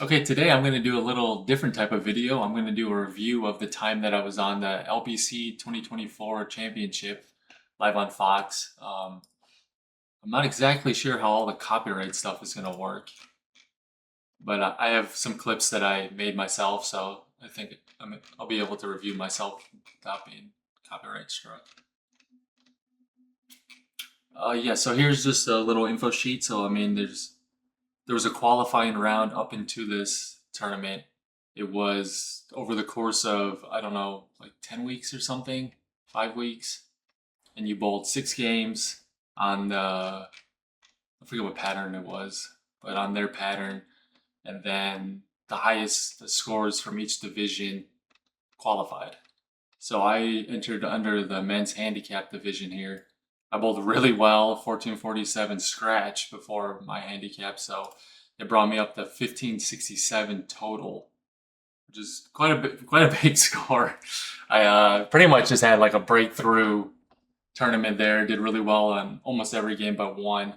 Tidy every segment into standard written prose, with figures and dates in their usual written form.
Okay, today I'm going to do a little different type of video. I'm going to do a review of the time that I was on the LBC 2024 Championship live on Fox. I'm not exactly sure how all the copyright stuff is going to work, but I have some clips that I made myself, so I think I'll be able to review myself without being copyright struck. Yeah, so here's just a little info sheet. So I mean, there was a qualifying round up into this tournament. It was over the course of, I don't know, like 10 weeks or something, 5 weeks. And you bowled 6 games on I forget what pattern it was, but on their pattern. And then the scores from each division qualified. So I entered under the men's handicap division here. I bowled really well, 1447 scratch before my handicap, so it brought me up to 1567 total, which is quite a big score. I pretty much just had like a breakthrough tournament there. Did really well on almost every game but one.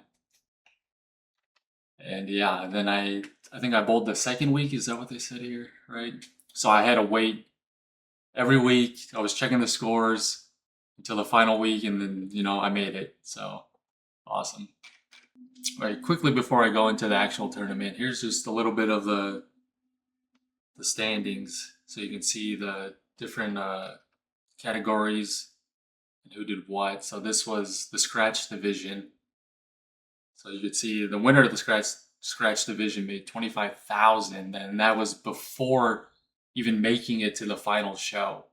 And yeah, and then I think I bowled the second week. Is that what they said here, right? So I had to wait every week. I was checking the scores until the final week, and then I made it. So awesome. All right, quickly before I go into the actual tournament, here's just a little bit of the standings, so you can see the different categories and who did what. So this was the scratch division. So you could see the winner of the scratch division made 25,000, and that was before even making it to the final show.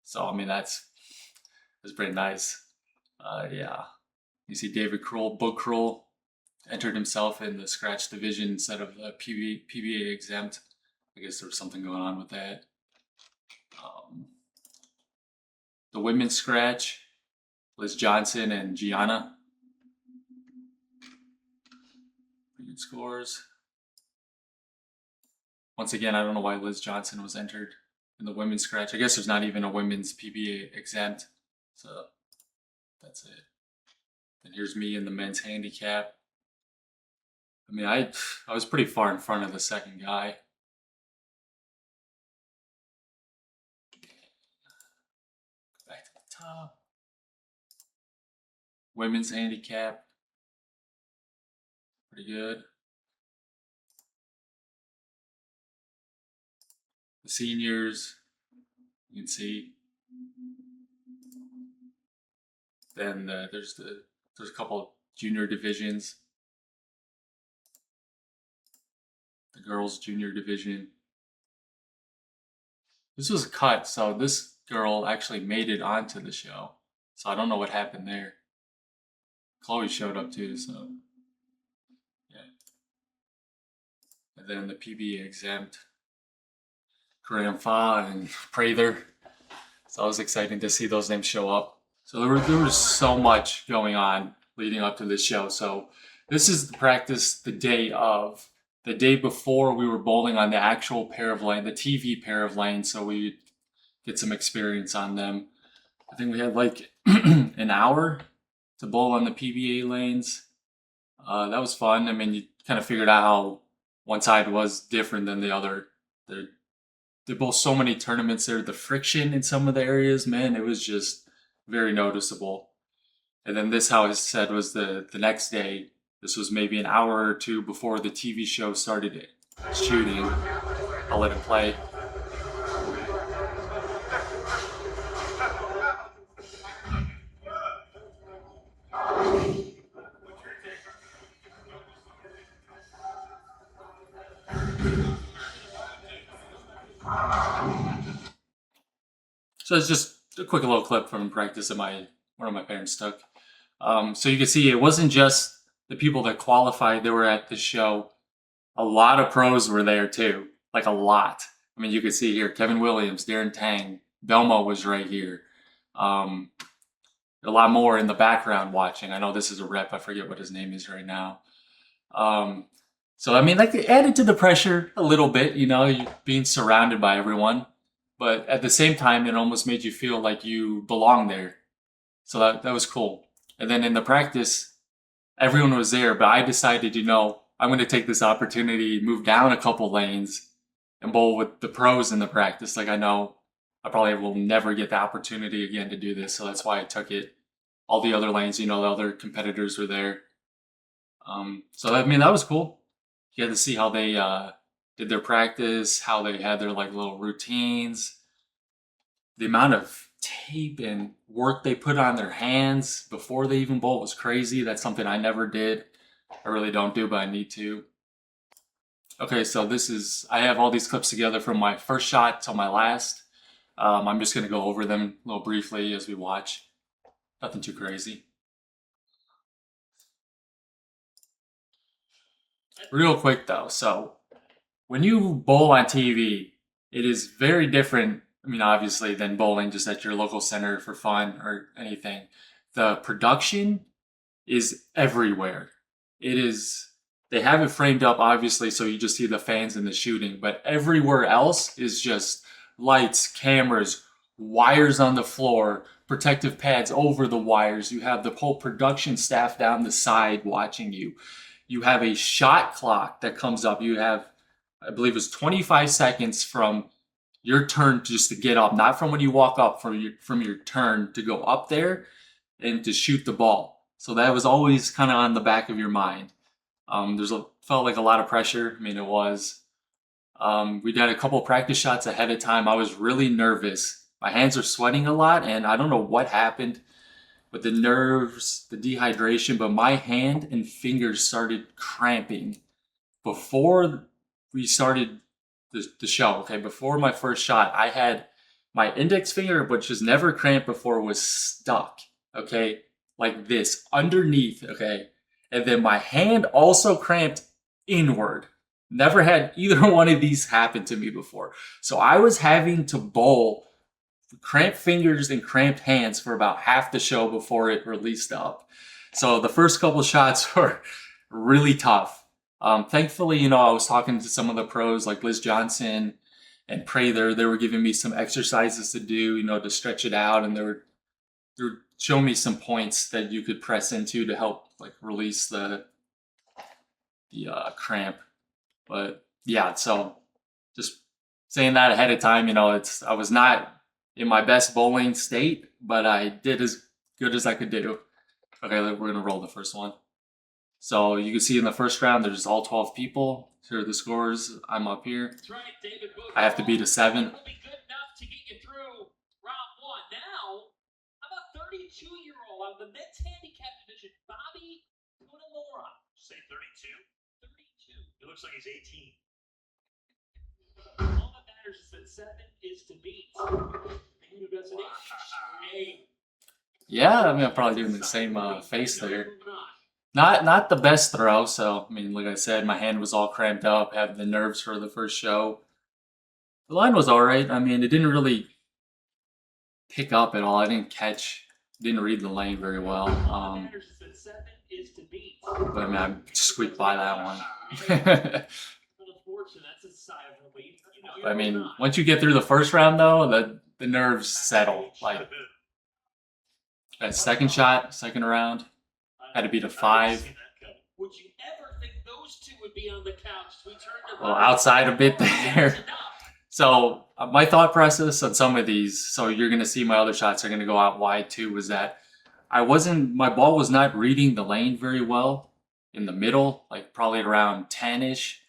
So I mean that's pretty nice. Yeah, you see David Kroll, Book Kroll, entered himself in the scratch division instead of the PBA exempt. I guess there was something going on with that. The women's scratch, Liz Johnson and Gianna. Pretty good scores. Once again, I don't know why Liz Johnson was entered in the women's scratch. I guess there's not even a women's PBA exempt. So that's it. And here's me in the men's handicap. I mean, I was pretty far in front of the second guy. Back to the top. Women's handicap. Pretty good. The seniors, you can see. Then there's a couple junior divisions. The girls junior division. This was cut, so this girl actually made it onto the show. So I don't know what happened there. Chloe showed up too, so yeah. And then the PBA exempt, Graham Fa and Prather. So it was exciting to see those names show up. So there was so much going on leading up to this show. So this is the practice the day of. The day before we were bowling on the actual pair of lane, the TV pair of lanes, so we get some experience on them. I think we had like an hour to bowl on the PBA lanes. That was fun. I mean, you kind of figured out how one side was different than the other. They both so many tournaments there. The friction in some of the areas, man, it was just very noticeable. And then this, how I said, was the next day. This was maybe an hour or two before the TV show started shooting. I'll let it play. So it's just a quick little clip from practice that one of my parents took. So you can see it wasn't just the people that qualified that were at the show. A lot of pros were there too, like a lot. I mean, you can see here Kevin Williams, Darren Tang, Belmo was right here. A lot more in the background watching. I know this is a rep. I forget what his name is right now. So I mean, like it added to the pressure a little bit. You being surrounded by everyone, but at the same time, it almost made you feel like you belong there. So that was cool. And then in the practice, everyone was there, but I decided, I'm going to take this opportunity, move down a couple lanes, and bowl with the pros in the practice. Like I know I probably will never get the opportunity again to do this, so that's why I took it. All the other lanes, the other competitors were there. So I mean that was cool. You had to see how they did their practice, how they had their like little routines, the amount of tape and work they put on their hands before they even bowl was crazy. That's something I never did. I really don't do, but I need to. Okay, so I have all these clips together from my first shot till my last. I'm just gonna go over them a little briefly as we watch. Nothing too crazy. Real quick though, so when you bowl on TV, it is very different. I mean, obviously, than bowling just at your local center for fun or anything. The production is everywhere. It is, they have it framed up, obviously, so you just see the fans and the shooting, but everywhere else is just lights, cameras, wires on the floor, protective pads over the wires. You have the whole production staff down the side watching you. You have a shot clock that comes up. You have, I believe it's 25 seconds from your turn just to get up, not from when you walk up, from your turn to go up there and to shoot the ball. So that was always kind of on the back of your mind. Felt like a lot of pressure. I mean, it was. We did a couple practice shots ahead of time. I was really nervous. My hands are sweating a lot, and I don't know what happened with the nerves, the dehydration, but my hand and fingers started cramping before we started the show. Okay, before my first shot, I had my index finger, which has never cramped before, was stuck. Okay, like this underneath. Okay, and then my hand also cramped inward. Never had either one of these happen to me before. So I was having to bowl cramped fingers and cramped hands for about half the show before it released up. So the first couple shots were really tough. Thankfully, I was talking to some of the pros like Liz Johnson and Prather. They were giving me some exercises to do, to stretch it out, and they were showing me some points that you could press into to help like release the cramp. But yeah, so just saying that ahead of time, I was not in my best bowling state, but I did as good as I could do. Okay, we're gonna roll the first one. So you can see in the first round, there's all 12 people. Here are the scores. I'm up here. I have to beat a 7. The men's handicap division, Bobby Kunamura. Say 32? 32. It looks like he's 18. All that matters is that 7 is to beat. Yeah, I mean, I'm probably doing the same face there. Not the best throw, so, I mean, like I said, my hand was all cramped up, having the nerves for the first show. The line was alright. I mean, it didn't really pick up at all. I didn't read the lane very well. But I mean, I squeaked by that one. But I mean, once you get through the first round, though, the nerves settle. Like that second shot, second round, had to beat a 5. Well, outside a bit there. So my thought process on some of these, so you're going to see my other shots are going to go out wide too, was that my ball was not reading the lane very well in the middle, like probably around 10-ish.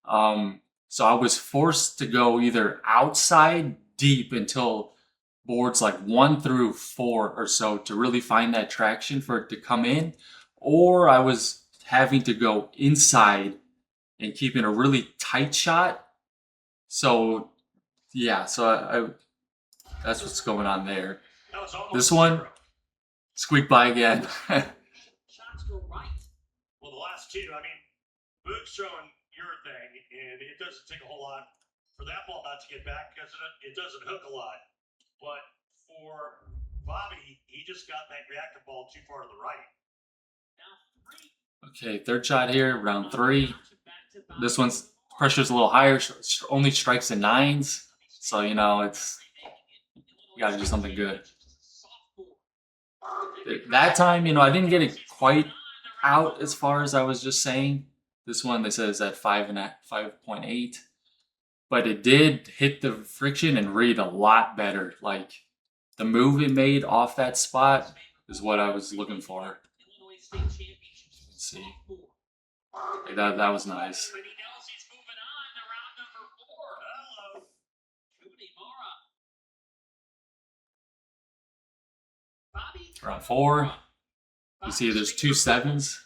So I was forced to go either outside deep until boards like 1 through 4 or so to really find that traction for it to come in, or I was having to go inside and keeping a really tight shot. So yeah, so that's what's going on there. This one, squeak by again. Shots go right. Well, the last 2, I mean, Boog's showing your thing, and it doesn't take a whole lot for that ball not to get back because it doesn't hook a lot. But for Bobby, he just got that reactive ball too far to the right. Okay, third shot here, round 3. This one's pressure's a little higher, only strikes in 9s. So, you gotta do something good. That time, I didn't get it quite out as far as I was just saying. This one they said is at 5.8, but it did hit the friction and read a lot better. Like the move it made off that spot is what I was looking for. Let's see, like that was nice. Round 4, you see there's 2 7s.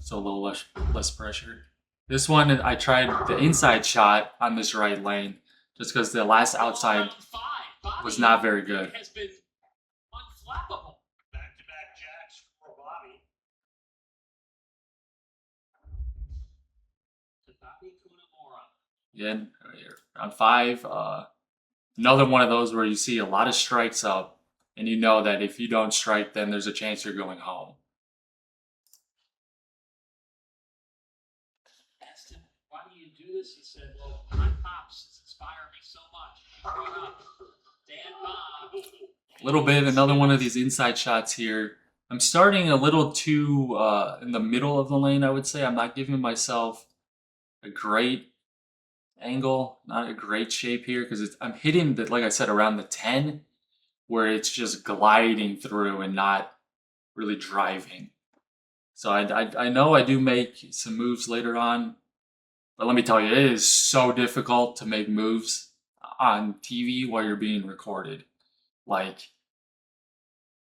So a little less pressure. This one, I tried the inside shot on this right lane just because the last outside was not very good. Back-to-back jacks for Bobby. Again, right here. Round 5, another one of those where you see a lot of strikes up, and you know that if you don't strike, then there's a chance you're going home. Asked him, why do you do this? He said, well, my pops has inspired me so much. Growing up, Dan Bob. A little bit, another one of these inside shots here. I'm starting a little too in the middle of the lane, I would say. I'm not giving myself a great angle, not a great shape here, because I'm hitting, like I said, around the 10, where it's just gliding through and not really driving. So I know I do make some moves later on, but let me tell you, it is so difficult to make moves on TV while you're being recorded. Like,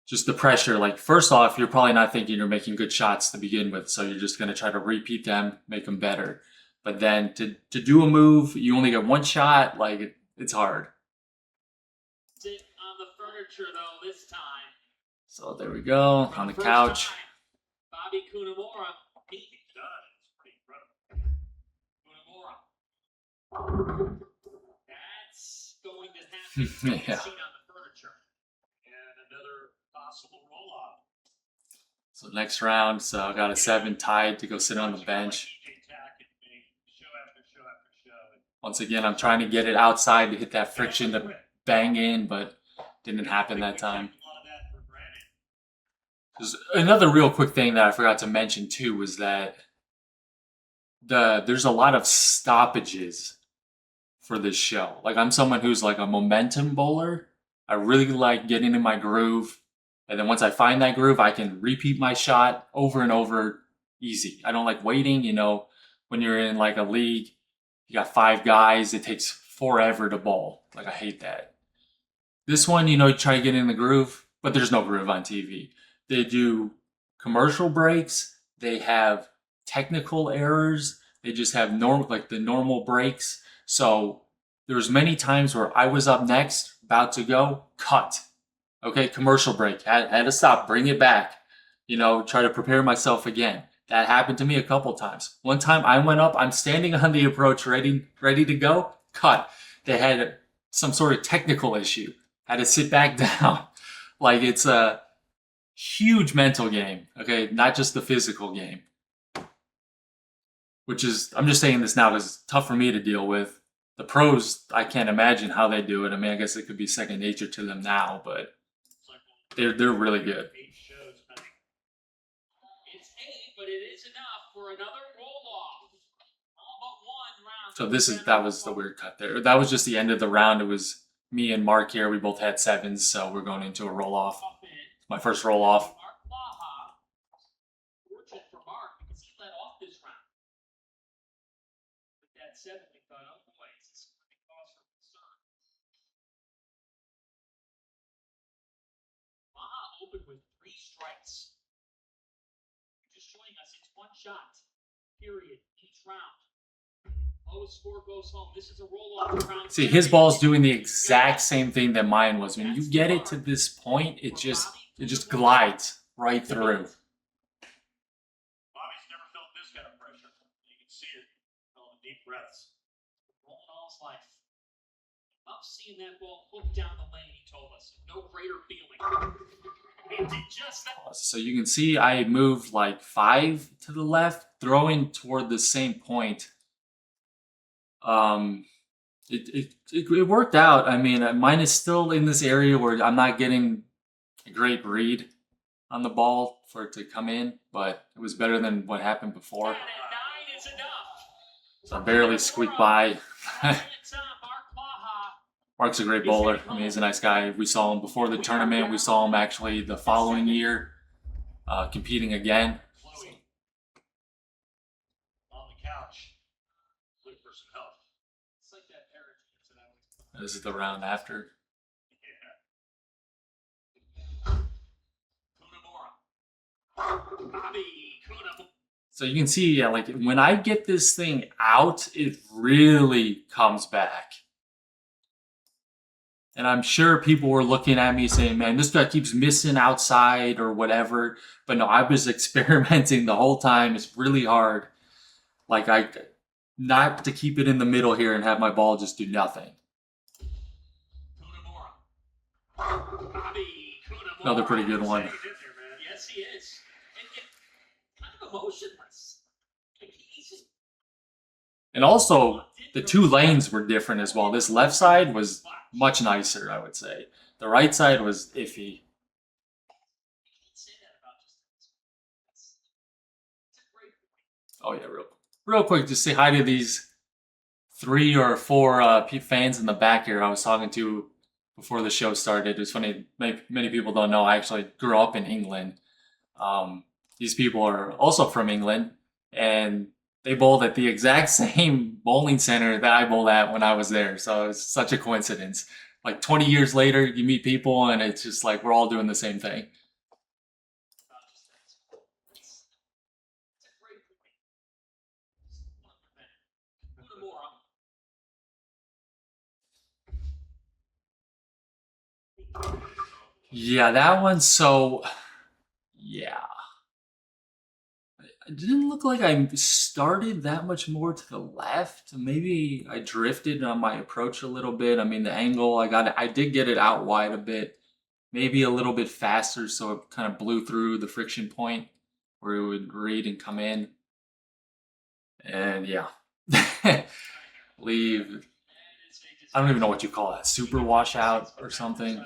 just the pressure. Like, first off, you're probably not thinking you're making good shots to begin with, so you're just going to try to repeat them, make them better. But then to do a move, you only get one shot, like, it's hard. Sit on the furniture, though, this time. So there we go, on the couch. Bobby Kunimura, he done. It's pretty incredible. Kunimura. That's going to happen. Yeah. Seat on the furniture. And another possible roll-off. So next round, so I got a 7 tied to go sit on the bench. Once again, I'm trying to get it outside to hit that friction to bang in, but didn't happen that time. There's another real quick thing that I forgot to mention too was that there's a lot of stoppages for this show. Like, I'm someone who's like a momentum bowler. I really like getting in my groove, and then once I find that groove, I can repeat my shot over and over easy. I don't like waiting. You know, when you're in like a league, you got 5 guys, it takes forever to bowl. Like, I hate that. This one, you know, you try to get in the groove, but there's no groove on TV. They do commercial breaks. They have technical errors. They just have the normal breaks. So there's many times where I was up next, about to go, cut. Okay, commercial break. Had to stop, bring it back. You know, try to prepare myself again. That happened to me a couple times. One time I went up, I'm standing on the approach, ready to go, cut. They had some sort of technical issue. Had to sit back down. Like, it's a huge mental game, okay? Not just the physical game. Which is, I'm just saying this now because it's tough for me to deal with. The pros, I can't imagine how they do it. I mean, I guess it could be second nature to them now, but they're really good. It's 8, but it is enough for another roll-off. All but one round. So that was the weird cut there. That was just the end of the round. It was me and Mark here. We both had 7s, so we're going into a roll-off. My first roll-off. Fortunate for Mark because he led off this round. With that 7, we thought, oh boy, is this going to be cause for concern? Maha opened with 3 strikes. You're just joining us, it's 1 shot. Period. Each round. Lowest score goes home. This is a roll-off round. See, his ball's doing the exact same thing that mine was. When you get it to this point, it just glides right through. Bobby's never felt this kind of pressure. You can see it on deep breaths. Rolling all's life. Love seeing that ball hook down the lane, he told us. No greater feeling. It did just that. So you can see I moved like 5 to the left, throwing toward the same point. It worked out. I mean, mine is still in this area where I'm not getting a great read on the ball for it to come in, but it was better than what happened before. So I barely squeaked by. Mark's a great bowler. I mean, he's a nice guy. We saw him before the tournament. We saw him actually the following year competing again. On the couch. Look for some help. It's like that parrot. This is the round after. So you can see, yeah, like when I get this thing out, it really comes back. And I'm sure people were looking at me saying, man, this guy keeps missing outside or whatever. But no, I was experimenting the whole time. It's really hard. Like not to keep it in the middle here and have my ball just do nothing. Another pretty good one. Yes, he is. And kind of emotionless. And also, the two lanes were different as well. This left side was much nicer, I would say. The right side was iffy. Oh yeah, real quick, just say hi to these 3 or 4 fans in the back here I was talking to before the show started. It's funny, many people don't know I actually grew up in England. These people are also from England, and they bowled at the exact same bowling center that I bowled at when I was there. So it's such a coincidence. Like 20 years later, you meet people and it's just like we're all doing the same thing. Yeah, that one, so yeah. It didn't look like I started that much more to the left. Maybe I drifted on my approach a little bit. I mean, the angle, I did get it out wide a bit, maybe a little bit faster, so it kind of blew through the friction point where it would read and come in. And yeah, leave. I don't even know what you call that, super washout or something.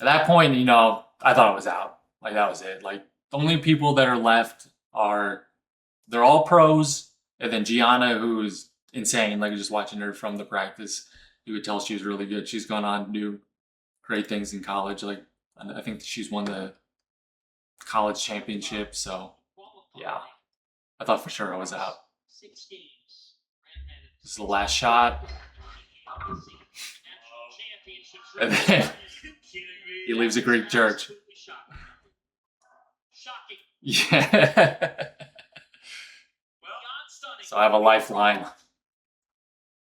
At that point, you know, I thought it was out. Like that was it. Like the only people that are left they're all pros, and then Gianna, who's insane. Like just watching her from the practice, you could tell she was really good. She's gone on to do great things in college. Like I think she's won the college championship. So yeah, I thought for sure I was out. This is the last shot, and then he leaves a Greek church. Yeah. So I have a lifeline.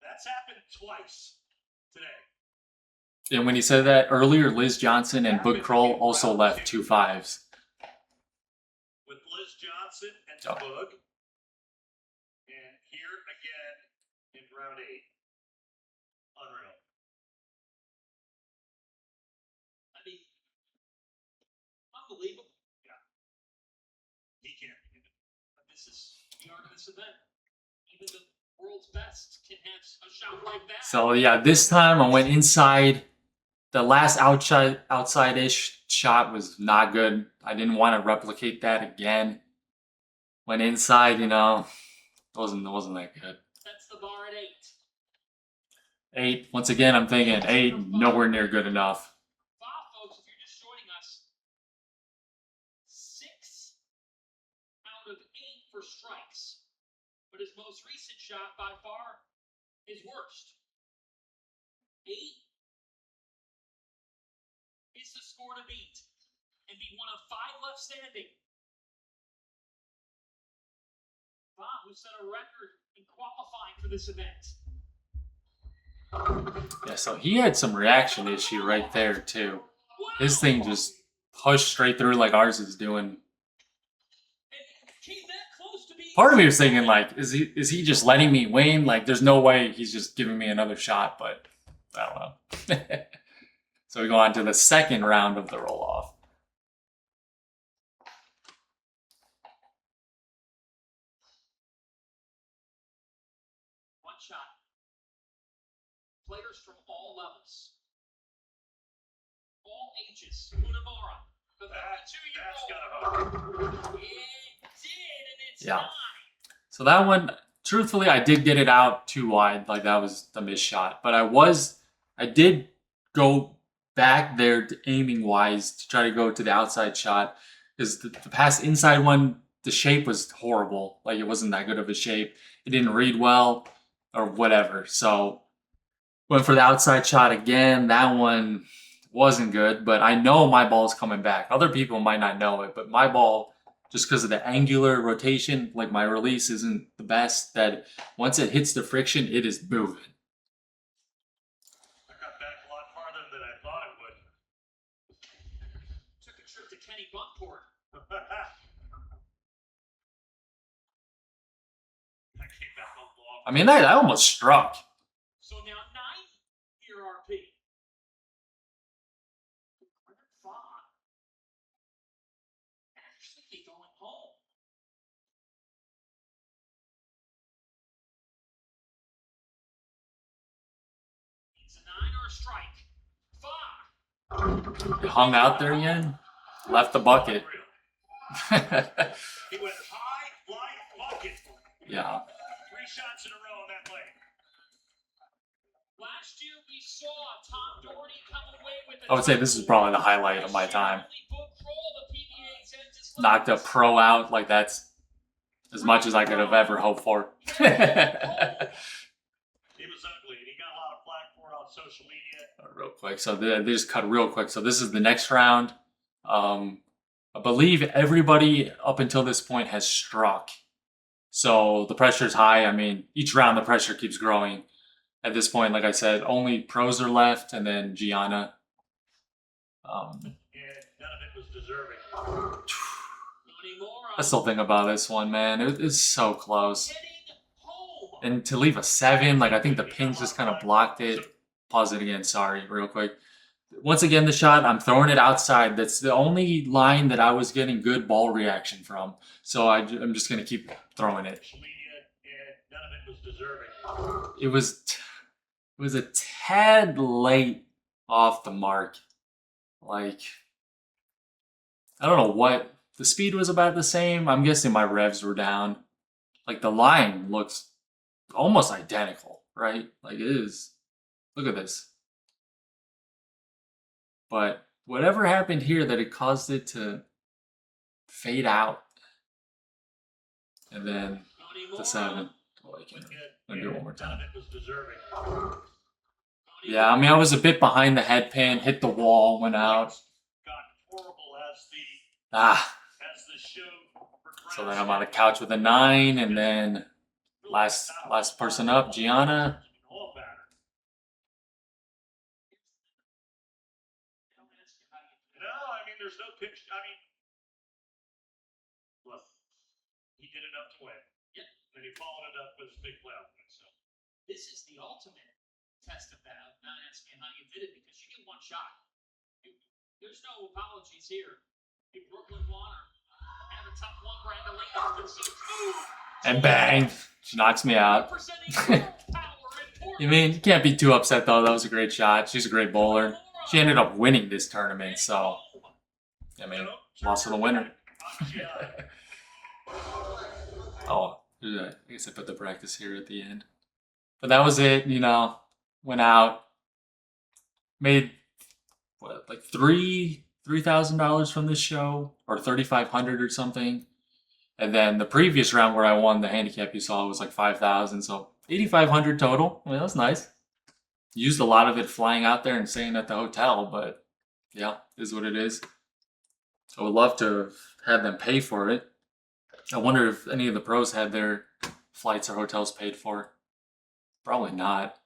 That's happened twice today. And when he said that earlier, Liz Johnson and Book Kroll also left 2 5s. With Liz Johnson and Boog. And here again in round 8. Unreal. I mean, unbelievable. He can't be it. But this is the art of this event. Even the world's best can have a shot like that. So yeah, this time I went inside. The last outside-ish shot was not good. I didn't want to replicate that again. Went inside, you know, it wasn't that good. That's the bar at 8. 8. Once again, I'm thinking 8, nowhere near good enough. Folks, if you're just joining us, 6 out of 8 for strikes. But his most recent shot by far is worst. 8 is the score to beat and be one of 5 left standing. Bob, who set a record in qualifying for this event. Yeah, so he had some reaction issue right there too. His thing just pushed straight through like ours is doing. Part of me was thinking, like, is he just letting me win? Like, there's no way he's just giving me another shot, but I don't know. So we go on to the second round of the roll-off. One shot. Players from all levels, all ages. Unamura, the That's 32-year-old. gonna hook. It did, and it's Yeah. 9. So that one, truthfully, I did get it out too wide. Like that was the missed shot. But I did go back there to aiming wise to try to go to the outside shot. Because the past inside one, the shape was horrible. Like it wasn't that good of a shape. It didn't read well or whatever. So went for the outside shot again. That one wasn't good, but I know my ball's coming back. Other people might not know it, but my ball, just because of the angular rotation, like my release isn't the best, that once it hits the friction, it is moving. I got back a lot farther than I thought it would. Took a trip to Kenny Bunkport. I came back on long. I mean, I almost struck. So now 9-year RP. Fog. Actually going home. It's a 9 or a strike. Fog. It hung out there again. Left the bucket. He went high, flying bucket. Yeah. 3 shots in a row on that leg. Last year we saw Tom Doherty come away with I would say this is probably the highlight of my time. Knocked a pro out. Like that's as much as I could have ever hoped for. He was ugly, and he got a lot of flack for it on social media. Real quick. So they just cut real quick. So this is the next round. I believe everybody up until this point has struck. So the pressure's high. I mean, each round the pressure keeps growing. At this point, like I said, only pros are left, and then Gianna. And none of it was deserving. I still think about this one, man. It is so close. And to leave a 7, like I think the pins just kind of blocked it. Pause it again, sorry, real quick. Once again, the shot, I'm throwing it outside. That's the only line that I was getting good ball reaction from. So I'm just going to keep throwing it. Social media, and none of it was deserving. It was a tad late off the mark. Like, I don't know what, the speed was about the same. I'm guessing my revs were down. Like the line looks almost identical, right? Like it is. Look at this. But whatever happened here that it caused it to fade out. And then the 7. Oh, I can't. I'll do it one more time. None of it was deserving. Yeah, I mean, I was a bit behind the head pin, hit the wall, went out. Got horrible as the show progressed. So then I'm on the couch with a 9, and then last person up, Gianna. No, I mean, there's no picture. I mean, look, he did enough to win. Yep. And he followed it up with his big playoff win. So This is the ultimate test of that. I'm not asking how you did it because you get one shot. There's no apologies here. You Brooklyn Water have a top 1 Brandolino. And bang, she knocks me out. Representing power and You mean, you can't be too upset though. That was a great shot. She's a great bowler. She ended up winning this tournament, so I mean, lost to the winner. Oh, I guess I put the practice here at the end. But that was it, you know. Went out, made what, like $3,000 from this show, or $3,500 or something. And then the previous round where I won the handicap you saw was like 5,000, so 8,500 total. I mean, that's nice. Used a lot of it flying out there and staying at the hotel, but yeah, is what it is. I would love to have had them pay for it. I wonder if any of the pros had their flights or hotels paid for. Probably not.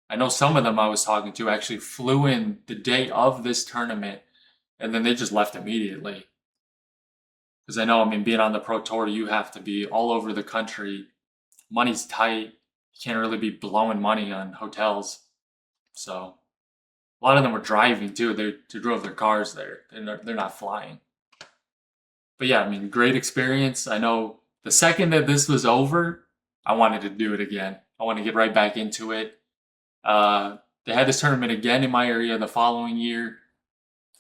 I know some of them I was talking to actually flew in the day of this tournament, and then they just left immediately. Because I know, I mean, being on the Pro Tour, you have to be all over the country. Money's tight. You can't really be blowing money on hotels. So a lot of them were driving too. They drove their cars there. They're not flying. But yeah, I mean, great experience. I know the second that this was over, I wanted to do it again. I want to get right back into it. They had this tournament again in my area the following year.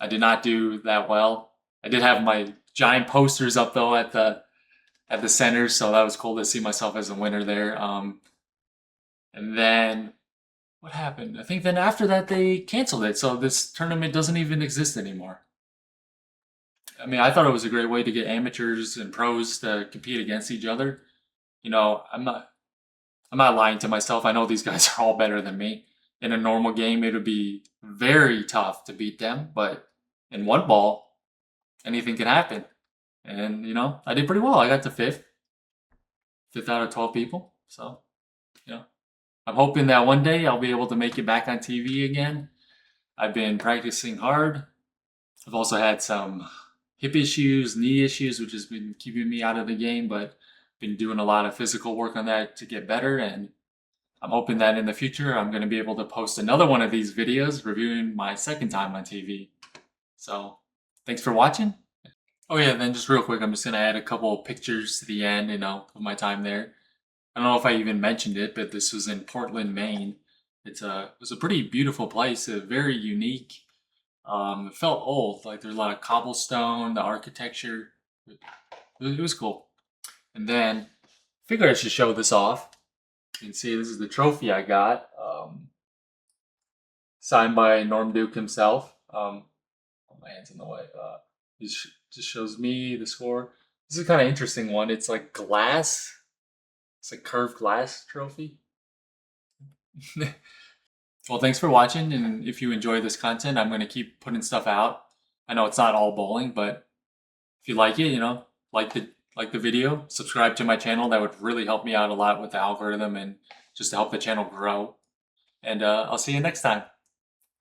I did not do that well. I did have my giant posters up though at the center, so that was cool to see myself as a winner there. And then what happened? I think then after that they canceled it, so this tournament doesn't even exist anymore. I mean, I thought it was a great way to get amateurs and pros to compete against each other. You know, I'm not lying to myself. I know these guys are all better than me. In a normal game, it would be very tough to beat them, but in one ball, anything can happen. And you know, I did pretty well. I got to fifth out of 12 people. So, you know, I'm hoping that one day I'll be able to make it back on TV again. I've been practicing hard. I've also had some hip issues, knee issues, which has been keeping me out of the game, but been doing a lot of physical work on that to get better. And I'm hoping that in the future I'm going to be able to post another one of these videos reviewing my second time on TV. So, thanks for watching. Oh yeah, then just real quick, I'm just gonna add a couple of pictures to the end, you know, of my time there. I don't know if I even mentioned it, but this was in Portland, Maine. It was a pretty beautiful place, very unique. It felt old, like there's a lot of cobblestone, the architecture. It was cool. And then I figured I should show this off. You can see this is the trophy I got, signed by Norm Duke himself. My hand's in the way. Just shows me the score. This is kind of interesting one. It's like glass. It's like curved glass trophy. Well, thanks for watching, and if you enjoy this content, I'm going to keep putting stuff out. I know it's not all bowling, but if you like it, you know, like the video, subscribe to my channel. That would really help me out a lot with the algorithm and just to help the channel grow. And I'll see you next time.